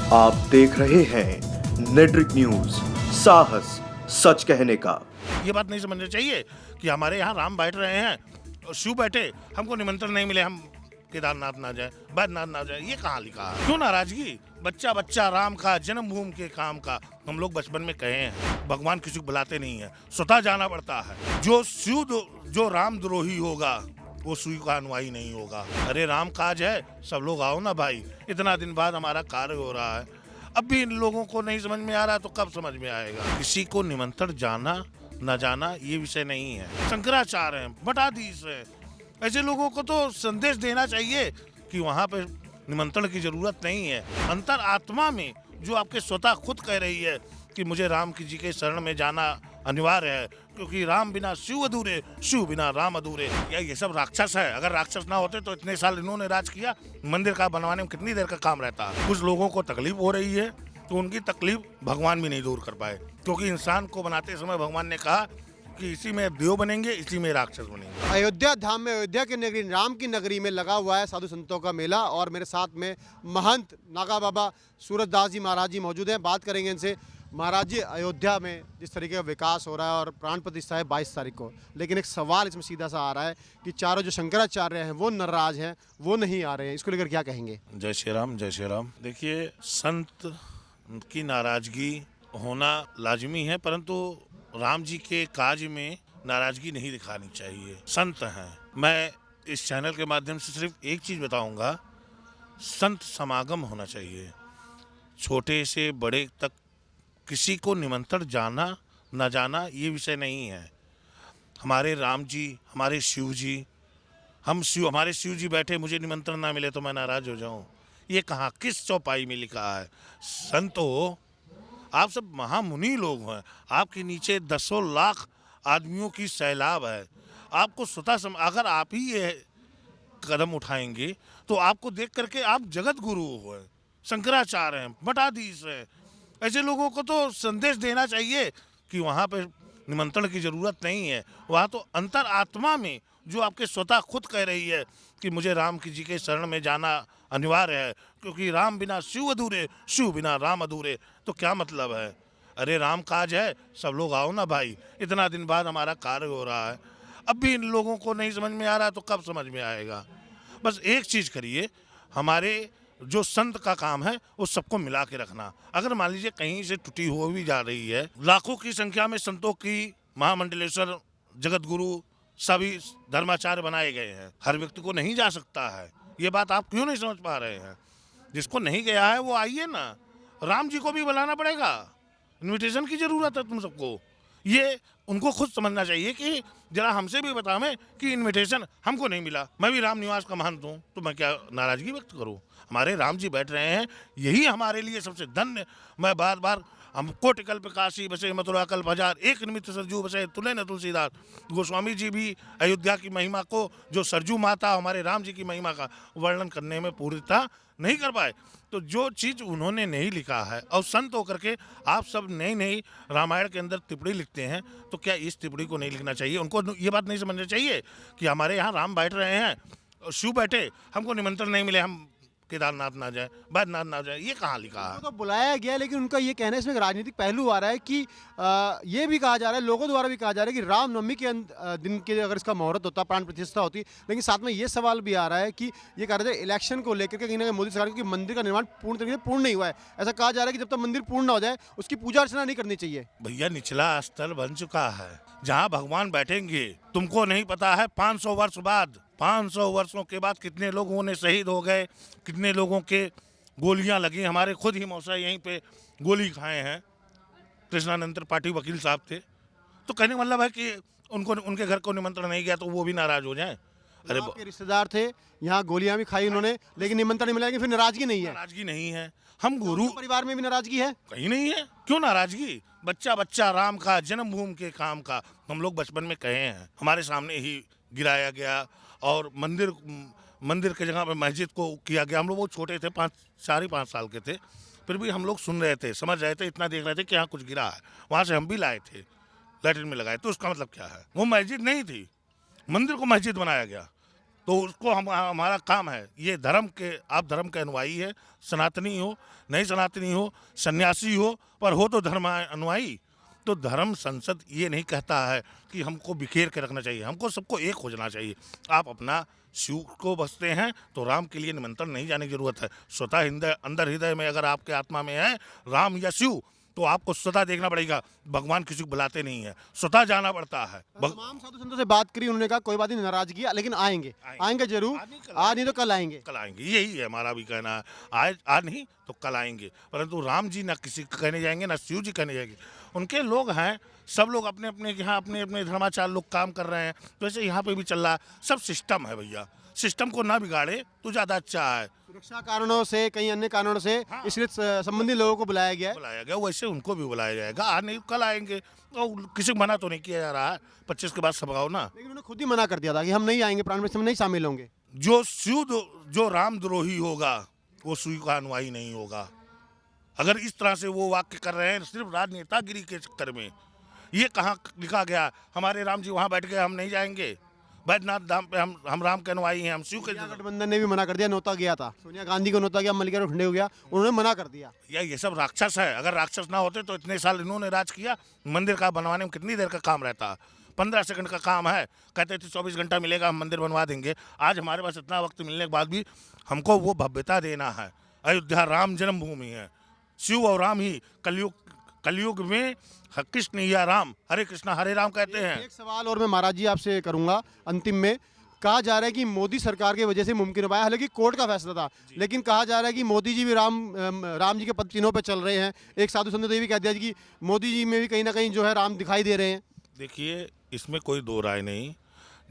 आप देख रहे हैं नेट्रिक न्यूज, साहस सच कहने का। ये बात नहीं समझनी चाहिए कि हमारे यहाँ राम बैठ रहे हैं और शिव बैठे, हमको निमंत्रण नहीं मिले, हम केदारनाथ ना जाए, बैद्यनाथ ना जाए। ये कहाँ लिखा है? क्यों नाराजगी? बच्चा बच्चा राम का, जन्मभूमि के काम का। हम लोग बचपन में कहे हैं, भगवान किसी को बुलाते नहीं है, स्वतः जाना पड़ता है। जो राम द्रोही होगा वो शिव का अनुयायी नहीं होगा। अरे राम काज है, सब लोग आओ ना भाई। इतना दिन बाद हमारा कार्य हो रहा है, अब भी इन लोगों को नहीं समझ में आ रहा तो कब समझ में आएगा? किसी को निमंत्रण जाना न जाना ये विषय नहीं है। शंकराचार्य हैं, मठाधीश हैं, ऐसे लोगों को तो संदेश देना चाहिए कि वहाँ पे निमंत्रण की जरूरत नहीं है। अंतर आत्मा में जो आपके स्वतः खुद कह रही है कि मुझे राम की जी के शरण में जाना अनिवार्य है, क्योंकि राम बिना शिव अधूरे, शिव बिना राम अधूरे। या ये सब राक्षस है? अगर राक्षस ना होते तो इतने साल इन्होंने राज किया, मंदिर का बनवाने में कितनी देर का काम रहता है। कुछ लोगों को तकलीफ हो रही है तो उनकी तकलीफ भगवान भी नहीं दूर कर पाए, क्योंकि इंसान को बनाते समय भगवान ने कहा कि इसी में देव बनेंगे, इसी में राक्षस बनेंगे। अयोध्या धाम में, अयोध्या की नगरी, राम की नगरी में लगा हुआ है साधु संतों का मेला और मेरे साथ में महंत नागा बाबा सूरजदास जी महाराज जी मौजूद हैं। बात करेंगे इनसे। महाराज जी, अयोध्या में जिस तरीके का विकास हो रहा है और प्राण प्रतिष्ठा है 22 तारीख को, लेकिन एक सवाल इसमें सीधा सा आ रहा है कि चारों जो शंकराचार्य हैं वो नाराज हैं, वो नहीं आ रहे हैं, इसको लेकर क्या कहेंगे? जय श्री राम, जय श्री राम। देखिए, संत की नाराजगी होना लाजमी है, परंतु राम जी के काज में नाराजगी नहीं दिखानी चाहिए। संत हैं। मैं इस चैनल के माध्यम से सिर्फ एक चीज़ बताऊंगा, संत समागम होना चाहिए। छोटे से बड़े तक किसी को निमंत्रण जाना न जाना ये विषय नहीं है। हमारे राम जी, हमारे शिव जी, हमारे शिव जी बैठे, मुझे निमंत्रण ना मिले तो मैं नाराज हो जाऊं? ये कहाँ, किस चौपाई में लिखा है? संतो, आप सब महामुनि लोग हैं, आपके नीचे दसों लाख आदमियों की सैलाब है। आपको स्वतः अगर आप ही ये कदम उठाएंगे तो आपको देख करके आप जगत गुरु हो, शंकराचार्य हैं, मठाधीश हैं, ऐसे लोगों को तो संदेश देना चाहिए कि वहाँ पे निमंत्रण की जरूरत नहीं है। वहाँ तो अंतर आत्मा में जो आपके स्वतः खुद कह रही है कि मुझे राम की जी के शरण में जाना अनिवार्य है, क्योंकि राम बिना शिव अधूरे, शिव बिना राम अधूरे। तो क्या मतलब है? अरे राम काज है, सब लोग आओ ना भाई। इतना दिन बाद हमारा कार्य हो रहा है, अब भी इन लोगों को नहीं समझ में आ रहा तो कब समझ में आएगा? बस एक चीज़ करिए, हमारे जो संत का काम है वो सबको मिला के रखना। अगर मान लीजिए कहीं से टूटी हो भी जा रही है, लाखों की संख्या में संतों की महामंडलेश्वर, जगत गुरु, सभी धर्माचार्य बनाए गए हैं। हर व्यक्ति को नहीं जा सकता है। ये बात आप क्यों नहीं समझ पा रहे हैं? जिसको नहीं गया है वो आइए ना। राम जी को भी बुलाना पड़ेगा, इन्विटेशन की जरूरत है तुम सबको। ये उनको खुद समझना चाहिए कि जरा हमसे भी बतावें कि इन्विटेशन हमको नहीं मिला। मैं भी राम निवास का महंत हूँ तो मैं क्या नाराजगी व्यक्त करूँ? हमारे राम जी बैठ रहे हैं, यही हमारे लिए सबसे धन्य। मैं बार बार, हम कोटि कल्प काशी बसे मथुरा कल्प हजार, एक निमित्त सरजू बसे तुले न तुलसीदास। गोस्वामी जी भी अयोध्या की महिमा को, जो सरजू माता हमारे राम जी की महिमा का वर्णन करने में पूर्णता नहीं कर पाए। तो जो चीज़ उन्होंने नहीं लिखा है, और संत होकर के आप सब नई नई रामायण के अंदर टिप्पणी लिखते हैं, तो क्या इस टिप्पणी को नहीं लिखना चाहिए? उनको ये बात नहीं समझनी चाहिए कि हमारे यहाँ राम बैठ रहे हैं और शिव बैठे, हमको निमंत्रण नहीं मिले, हम केदारनाथ ना जाए, बैद्यनाथ ना जाए। ये कहाँ लिखा है? तो बुलाया गया, लेकिन उनका ये कहना है, इसमें एक राजनीतिक पहलू आ रहा है कि ये भी कहा जा रहा है, लोगों द्वारा भी कहा जा रहा है कि रामनवमी के दिन के अगर इसका मुहूर्त होता, प्राण प्रतिष्ठा होती, लेकिन साथ में ये सवाल भी आ रहा है कि ये कह रहे थे इलेक्शन को लेकर के कहीं ना कहीं मोदी सरकार, क्योंकि मंदिर का निर्माण पूर्ण तरीके से पूर्ण नहीं हुआ है। ऐसा कहा जा रहा है कि जब तक मंदिर पूर्ण ना हो जाए उसकी पूजा अर्चना नहीं करनी चाहिए। भैया, निचला स्थल बन चुका है जहाँ भगवान बैठेंगे। तुमको नहीं पता है 500 वर्ष बाद, 500 वर्षों के बाद कितने लोगों ने शहीद हो गए, कितने लोगों के गोलियां लगी। हमारे खुद ही मौसा यहीं पे गोली खाए हैं, कृष्णानंद त्रिपाठी वकील साहब थे। तो कहने का मतलब है कि उनको, उनके घर को निमंत्रण नहीं गया तो वो भी नाराज हो जाएं? अरे आपके रिश्तेदार थे, यहाँ गोलियां भी खाई उन्होंने, लेकिन निमंत्रण नहीं मिला, लेकिन फिर नाराजगी नहीं है? नाराजगी नहीं है। हम गुरु परिवार में भी नाराजगी है? कहीं नहीं है। क्यों नाराजगी? बच्चा बच्चा राम का, जन्मभूमि के काम का। हम लोग बचपन में कहे हैं, हमारे सामने ही गिराया गया और मंदिर के जगह पे मस्जिद को किया गया। हम लोग बहुत छोटे थे, 4-5 साल के थे, फिर भी हम लोग सुन रहे थे, समझ रहे थे, इतना देख रहे थे कि यहाँ कुछ गिरा है। वहाँ से हम भी लाए थे, लैट्रिन में लगाए। तो उसका मतलब क्या है? वो मस्जिद नहीं थी, मंदिर को मस्जिद बनाया गया। तो उसको हम हमारा काम है, ये धर्म के, आप धर्म के अनुयायी है, सनातनी हो नहीं सनातनी हो, सन्यासी हो, पर हो तो धर्म अनुयायी। तो धर्म संसद ये नहीं कहता है कि हमको बिखेर के रखना चाहिए, हमको सबको एक हो जाना चाहिए। आप अपना शिव को बसते हैं तो राम के लिए निमंत्रण नहीं जाने की जरूरत है। स्वतः अंदर हृदय में अगर आपके आत्मा में है राम या शिव, तो आपको स्वतः देखना पड़ेगा। भगवान किसी को बुलाते नहीं है, स्वतः जाना पड़ता है। तमाम साधु संतों से बात करी, उन्होंने कहा कोई बात नहीं, नाराजगी है, लेकिन आएंगे जरूर। आज नहीं तो कल आएंगे। कल आएंगे, यही है हमारा भी कहना है। आज नहीं तो कल आएंगे, परंतु राम जी ना किसी को कहने जाएंगे, ना शिव जी कहने जाएंगे। उनके लोग हैं, सब लोग अपने अपने यहाँ अपने अपने धर्माचार लोग काम कर रहे हैं, तो ऐसे यहाँ पे भी चल रहा है। सब सिस्टम है भैया, सिस्टम को ना बिगाड़े तो ज़्यादा अच्छा है। सुरक्षा कारणों से, कई अन्य कारणों से इसलिए संबंधित लोगों को बुलाया गया है। वैसे उनको भी बुलाया जाएगा। आज नहीं कल आएंगे, और किसी को मना तो नहीं किया जा रहा है। 25 के बाद सब आओ ना। लेकिन उन्होंने खुद ही मना कर दिया था कि हम नहीं आएंगे, प्राण प्रतिष्ठा में नहीं शामिल होंगे। जो राम द्रोही होगा वो शिव का अनुयायी नहीं होगा। अगर इस तरह से वो वाक्य कर रहे हैं सिर्फ राजनेतागिरी के चक्कर में, ये कहाँ लिखा गया? हमारे राम जी वहाँ बैठ गए, हम नहीं जाएंगे बैद्यनाथ धाम पे, हम राम के अनुयायी हैं, हम शिव के। गठबंधन ने भी मना कर दिया, नोता गया था, सोनिया गांधी को नोता गया, मल्लिका खंडे हो गया, उन्होंने मना कर दिया। ये सब राक्षस है। अगर राक्षस ना होते तो इतने साल इन्होंने राज किया। मंदिर का बनवाने में कितनी देर का काम रहता है? 15 सेकंड का काम है। कहते थे 24 घंटा मिलेगा, हम मंदिर बनवा देंगे। आज हमारे पास इतना वक्त मिलने के बाद भी हमको वो भव्यता देना है। अयोध्या राम जन्मभूमि है, शिव और राम ही कलयुग में कृष्ण या राम, हरे कृष्णा हरे राम कहते हैं। एक सवाल और मैं महाराज जी आपसे करूंगा अंतिम में। कहा जा रहा है कि मोदी सरकार की वजह से मुमकिन हो पाया, हालांकि कोर्ट का फैसला था, लेकिन कहा जा रहा है कि मोदी जी भी राम जी के पद चिन्हों पे चल रहे हैं। एक साधु संत ने भी कह दिया कि मोदी जी में भी कहीं ना कहीं जो है राम दिखाई दे रहे हैं। देखिए, इसमें कोई दो राय नहीं।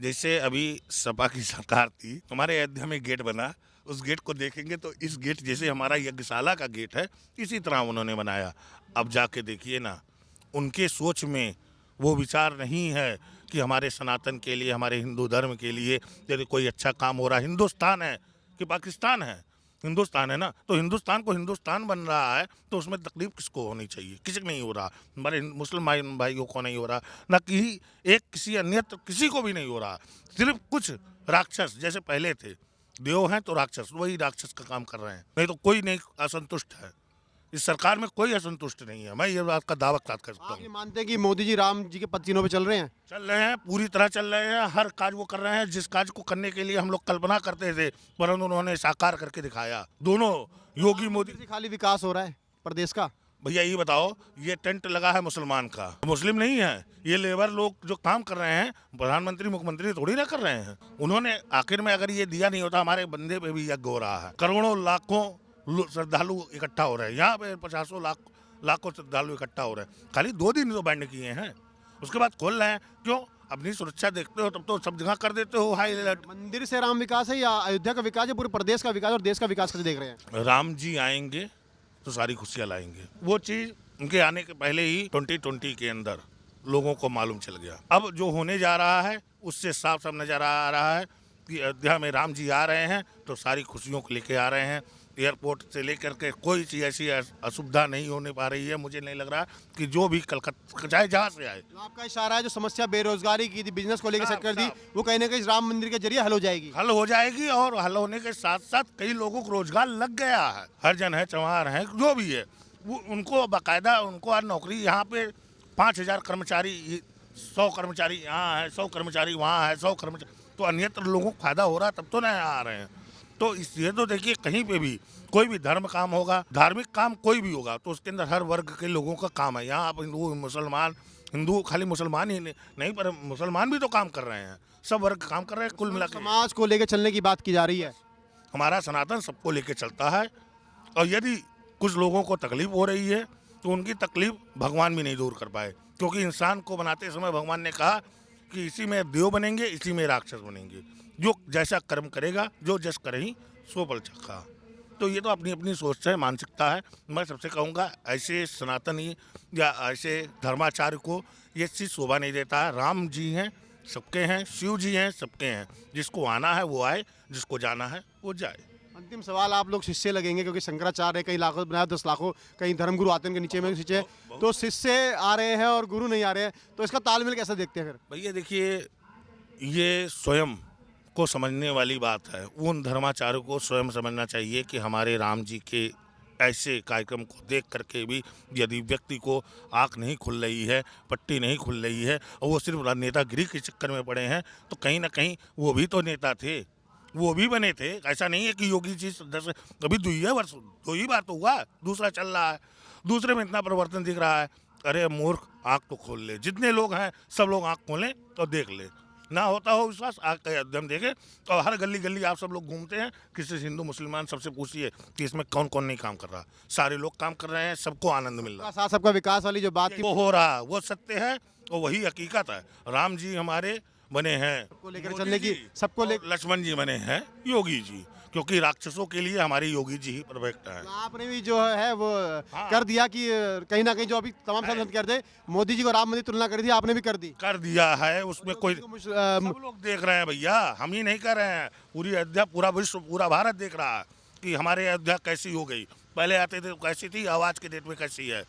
जैसे अभी सपा की सरकार थी, हमारे अयोध्या में गेट बना, उस गेट को देखेंगे तो इस गेट जैसे हमारा यज्ञशाला का गेट है, इसी तरह उन्होंने बनाया। अब जाके देखिए ना, उनके सोच में वो विचार नहीं है कि हमारे सनातन के लिए, हमारे हिंदू धर्म के लिए यदि कोई अच्छा काम हो रहा है। हिंदुस्तान है कि पाकिस्तान है? हिंदुस्तान है ना। तो हिंदुस्तान को हिंदुस्तान बन रहा है तो उसमें तकलीफ किसको होनी चाहिए? किसी को नहीं हो रहा। हमारे मुसलमान भाइयों को नहीं हो रहा, ना किसी अन्य किसी को भी नहीं हो रहा। सिर्फ कुछ राक्षस जैसे पहले थे, देव हैं तो राक्षस, वही राक्षस का काम कर रहे हैं, नहीं तो कोई नहीं असंतुष्ट है। इस सरकार में कोई असंतुष्ट नहीं है। मैं ये बात का दावा कर सकता आप ये हूँ। मानते हैं कि मोदी जी राम जी के पद चिन्हों पे चल रहे हैं? चल रहे हैं, पूरी तरह चल रहे हैं। हर काज वो कर रहे हैं जिस काज को करने के लिए हम लोग कल्पना करते थे, परंतु उन्होंने साकार करके दिखाया। दोनों योगी मोदी। से खाली विकास हो रहा है प्रदेश का? भैया ये बताओ, ये टेंट लगा है मुसलमान का, मुस्लिम नहीं है। ये लेबर लोग जो काम कर रहे हैं, प्रधानमंत्री मुख्यमंत्री थोड़ी ना कर रहे हैं। उन्होंने आखिर में अगर ये दिया नहीं होता, हमारे बंदे पे भी यज्ञ हो रहा है। करोड़ों लाखों श्रद्धालु इकट्ठा हो रहे हैं यहाँ पे, 50 लाखों श्रद्धालु इकट्ठा हो रहे हैं। खाली 2 दिन तो बैंड किए हैं, उसके बाद खोल रहे हैं। क्यों? अपनी सुरक्षा देखते हो तब तो सब जगह कर देते हो हाई अलर्ट। मंदिर से राम विकास है या अयोध्या का विकास है? पूरे प्रदेश का विकास और देश का विकास कैसे देख रहे हैं? राम जी आएंगे तो सारी खुशियाँ लाएंगे। वो चीज़ उनके आने के पहले ही 2020 के अंदर लोगों को मालूम चल गया। अब जो होने जा रहा है उससे साफ साफ नजर आ रहा है कि अयोध्या में राम जी आ रहे हैं तो सारी खुशियों को लेके आ रहे हैं। एयरपोर्ट से लेकर के कोई चीज़ ऐसी असुविधा नहीं होने पा रही है। मुझे नहीं लग रहा कि जो भी कलकत्ता चाहे जहाँ से आए। आपका इशारा है जो समस्या बेरोजगारी की थी, बिजनेस को लेकर कर दी, वो कहीं ना कहीं राम मंदिर के जरिए हल हो जाएगी। हल हो जाएगी, और हल होने के साथ साथ कई लोगों को रोजगार लग गया है। हरिजन है, चौहान है, जो भी है, वो उनको बाकायदा उनको आज नौकरी। यहाँ पे 5000 कर्मचारी, 100 कर्मचारी यहाँ है, 100 कर्मचारी वहाँ है, 100 कर्मचारी, तो अन्यत्र लोगों को फायदा हो रहा है, तब तो नहीं आ रहे हैं। तो इसलिए तो देखिए, कहीं पे भी कोई भी धर्म काम होगा, धार्मिक काम कोई भी होगा, तो उसके अंदर हर वर्ग के लोगों का काम है। यहाँ आप हिंदू खाली मुसलमान ही नहीं, पर मुसलमान भी तो काम कर रहे हैं, सब वर्ग काम कर रहे हैं। कुल मिला के समाज को लेकर चलने की बात की जा रही है। हमारा सनातन सबको लेके चलता है, और यदि कुछ लोगों को तकलीफ हो रही है तो उनकी तकलीफ भगवान भी नहीं दूर कर पाए। क्योंकि इंसान को बनाते समय भगवान ने कहा कि इसी में देव बनेंगे, इसी में राक्षस बनेंगे। जो जैसा कर्म करेगा, जो जस करही सो फल चखा। तो ये तो अपनी अपनी सोच है, मानसिकता है। मैं सबसे कहूँगा, ऐसे सनातनी या ऐसे धर्माचार्य को ये चीज़ शोभा नहीं देता है। राम जी हैं, सबके हैं, शिव जी हैं, सबके हैं। जिसको आना है वो आए, जिसको जाना है वो जाए। अंतिम सवाल, आप लोग शिष्य लगेंगे क्योंकि शंकराचार्य कई लाखों बनाया, 10 लाखों, कई धर्मगुरु आते हैं उनके नीचे में शिष्य, तो शिष्य आ रहे हैं और गुरु नहीं आ रहे हैं, तो इसका तालमेल कैसे देखते हैं फिर? भैया देखिए, ये स्वयं को समझने वाली बात है। उन धर्माचार्यों को स्वयं समझना चाहिए कि हमारे राम जी के ऐसे कार्यक्रम को देख करके भी यदि व्यक्ति को आँख नहीं खुल रही है, पट्टी नहीं खुल रही है और वो सिर्फ नेतागिरी के चक्कर में पड़े हैं, तो कहीं ना कहीं वो भी तो नेता थे, वो भी बने थे। ऐसा नहीं है कि योगी जी अभी 2 ही बार तो हुआ, दूसरा चल रहा है, दूसरे में इतना परिवर्तन दिख रहा है। अरे मूर्ख, आँख तो खोल ले। जितने लोग हैं सब लोग आँख खोलें और देख ले। ना होता हो विश्वास, आग का अध्ययन देखें। और हर गली गली आप सब लोग घूमते हैं, किसी से हिंदू मुसलमान सबसे पूछिए कि इसमें कौन कौन नहीं काम कर रहा। सारे लोग काम कर रहे हैं, सबको आनंद मिल रहा है। साथ सबका विकास वाली जो बात की वो हो रहा, वो सत्य है और वही हकीकत है। राम जी हमारे बने हैं को लेकर मोदी चलने की जी, सबको और लेकर लक्ष्मण जी बने हैं योगी जी, क्योंकि राक्षसों के लिए हमारे योगी जी ही परफेक्ट है। आपने भी जो है वो हाँ। कर दिया कि कहीं ना कहीं जो अभी तमाम संत करते मोदी जी को राम मंदिर तुलना कर दी, आपने भी कर दी। कर दिया है, उसमें कोई सब लोग देख रहे हैं भैया, हम ही नहीं कर रहे हैं। पूरी अयोध्या, पूरा विश्व, पूरा भारत देख रहा है कि हमारे अयोध्या कैसी हो गई। पहले आते थे तो कैसी थी, आवाज के डेट में कैसी है।